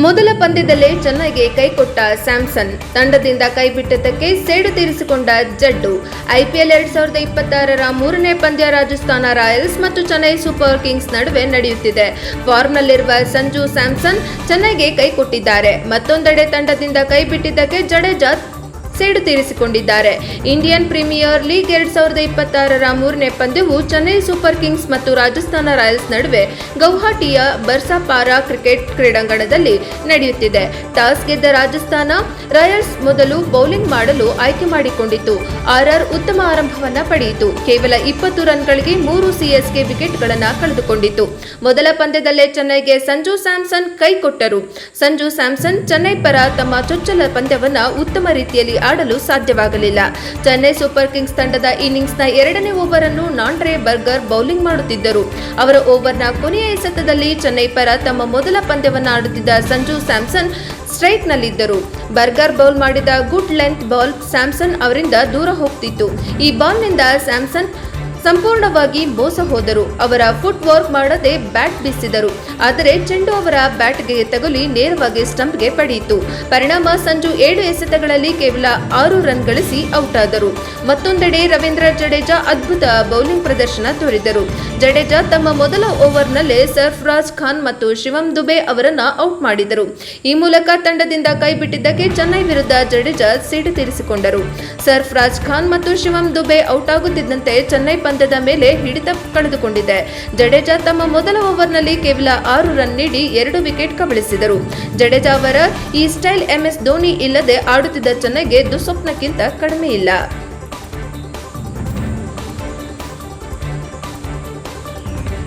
ಮೊದಲ ಪಂದ್ಯದಲ್ಲೇ ಚೆನ್ನೈಗೆ ಕೈಕೊಟ್ಟ ಸ್ಯಾಮ್ಸನ್, ತಂಡದಿಂದ ಕೈಬಿಟ್ಟದ್ದಕ್ಕೆ ಸೇಡು ತೀರಿಸಿಕೊಂಡ ಜಡ್ಡು. ಐಪಿಎಲ್ 2026ರ ಮೂರನೇ ಪಂದ್ಯ ರಾಜಸ್ಥಾನ ರಾಯಲ್ಸ್ ಮತ್ತು ಚೆನ್ನೈ ಸೂಪರ್ ಕಿಂಗ್ಸ್ ನಡುವೆ ನಡೆಯುತ್ತಿದೆ. ಫಾರ್ಮ್ನಲ್ಲಿರುವ ಸಂಜು ಸ್ಯಾಮ್ಸನ್ ಚೆನ್ನೈಗೆ ಕೈಕೊಟ್ಟಿದ್ದಾರೆ. ಮತ್ತೊಂದೆಡೆ ತಂಡದಿಂದ ಕೈಬಿಟ್ಟಿದ್ದಕ್ಕೆ ಜಡೇಜಾ ಸೇಡು ತೀರಿಸಿಕೊಂಡಿದ್ದಾರೆ. ಇಂಡಿಯನ್ ಪ್ರೀಮಿಯರ್ ಲೀಗ್ 2026ರ ಮೂರನೇ ಪಂದ್ಯವು ಚೆನ್ನೈ ಸೂಪರ್ ಕಿಂಗ್ಸ್ ಮತ್ತು ರಾಜಸ್ಥಾನ ರಾಯಲ್ಸ್ ನಡುವೆ ಗೌಹಾಟಿಯ ಬರ್ಸಾಪಾರಾ ಕ್ರಿಕೆಟ್ ಕ್ರೀಡಾಂಗಣದಲ್ಲಿ ನಡೆಯುತ್ತಿದೆ. ಟಾಸ್ ಗೆದ್ದ ರಾಜಸ್ಥಾನ ರಾಯಲ್ಸ್ ಮೊದಲು ಬೌಲಿಂಗ್ ಮಾಡಲು ಆಯ್ಕೆ ಮಾಡಿಕೊಂಡಿತು. ಆರ್ಆರ್ ಉತ್ತಮ ಆರಂಭವನ್ನ ಪಡೆಯಿತು. ಕೇವಲ 20 ರನ್ಗಳಿಗೆ 3 ಸಿಎಸ್ಕೆ ವಿಕೆಟ್ಗಳನ್ನು ಕಳೆದುಕೊಂಡಿತು. ಮೊದಲ ಪಂದ್ಯದಲ್ಲೇ ಚೆನ್ನೈಗೆ ಸಂಜು ಸ್ಯಾಮ್ಸನ್ ಕೈಕೊಟ್ಟರು. ಸಂಜು ಸ್ಯಾಮ್ಸನ್ ಚೆನ್ನೈ ಪರ ತಮ್ಮ ಚೊಚ್ಚಲ ಪಂದ್ಯವನ್ನ ಉತ್ತಮ ರೀತಿಯಲ್ಲಿ ಆಡಲು ಸಾಧ್ಯವಾಗಲಿಲ್ಲ. ಚೆನ್ನೈ ಸೂಪರ್ ಕಿಂಗ್ಸ್ ತಂಡದ ಇನ್ನಿಂಗ್ಸ್ನ 2ನೇ ಓವರ್ ಅನ್ನು ನಾಂಡ್ರೆ ಬರ್ಗರ್ ಬೌಲಿಂಗ್ ಮಾಡುತ್ತಿದ್ದರು. ಅವರ ಓವರ್ನ ಕೊನೆಯ ಎಸೆತದಲ್ಲಿ ಚೆನ್ನೈ ಪರ ತಮ್ಮ ಮೊದಲ ಪಂದ್ಯವನ್ನು ಆಡುತ್ತಿದ್ದ ಸಂಜು ಸ್ಯಾಮ್ಸನ್ ಸ್ಟ್ರೈಕ್ನಲ್ಲಿದ್ದರು. ಬರ್ಗರ್ ಬೌಲ್ ಮಾಡಿದ ಗುಡ್ ಲೆಂತ್ ಬಾಲ್ ಸ್ಯಾಮ್ಸನ್ ಅವರಿಂದ ದೂರ ಹೋಗ್ತಿತ್ತು. ಈ ಬಾಲ್ನಿಂದ ಸ್ಯಾಮ್ಸನ್ ಸಂಪೂರ್ಣವಾಗಿ ಮೋಸ ಹೋದರು. ಅವರ ಫುಟ್ ವರ್ಕ್ ಮಾಡದೆ ಬ್ಯಾಟ್ ಬೀಸಿದರು. ಆದರೆ ಚೆಂಡು ಅವರ ಬ್ಯಾಟ್ಗೆ ತಗುಲಿ ನೇರವಾಗಿ ಸ್ಟಂಪ್ಗೆ ಪಡೆಯಿತು. ಪರಿಣಾಮ ಸಂಜು 7 ಎಸೆತಗಳಲ್ಲಿ ಕೇವಲ 6 ರನ್ ಗಳಿಸಿ ಔಟ್ ಆದರು. ಮತ್ತೊಂದೆಡೆ ರವೀಂದ್ರ ಜಡೇಜಾ ಅದ್ಭುತ ಬೌಲಿಂಗ್ ಪ್ರದರ್ಶನ ತೋರಿದರು. ಜಡೇಜಾ ತಮ್ಮ ಮೊದಲ ಓವರ್ನಲ್ಲೇ ಸರ್ಫರಾಜ್ ಖಾನ್ ಮತ್ತು ಶಿವಮ್ ದುಬೆ ಅವರನ್ನ ಔಟ್ ಮಾಡಿದರು. ಈ ಮೂಲಕ ತಂಡದಿಂದ ಕೈಬಿಟ್ಟಿದ್ದಕ್ಕೆ ಚೆನ್ನೈ ವಿರುದ್ಧ ಜಡೇಜಾ ಸೇಡು ತೀರಿಸಿಕೊಂಡರು. ಸರ್ಫರಾಜ್ ಖಾನ್ ಮತ್ತು ಶಿವಮ್ ದುಬೆ ಔಟ್ ಆಗುತ್ತಿದ್ದಂತೆ ಚೆನ್ನೈ ಪಂದ್ಯದ ಮೇಲೆ ಹಿಡಿತ ಕಳೆದುಕೊಂಡಿದೆ. ಜಡೇಜಾ ತಮ್ಮ ಮೊದಲ ಓವರ್ನಲ್ಲಿ ಕೇವಲ 6 ರನ್ ನೀಡಿ 2 ವಿಕೆಟ್ ಕಬಳಿಸಿದರು. ಜಡೇಜಾ ಅವರ ಈ ಸ್ಟೈಲ್ MS ಧೋನಿ ಇಲ್ಲದೆ ಆಡುತ್ತಿದ್ದ ಚೆನ್ನೈಗೆ ದುಸ್ವಪ್ನಕ್ಕಿಂತ ಕಡಿಮೆ ಇಲ್ಲ.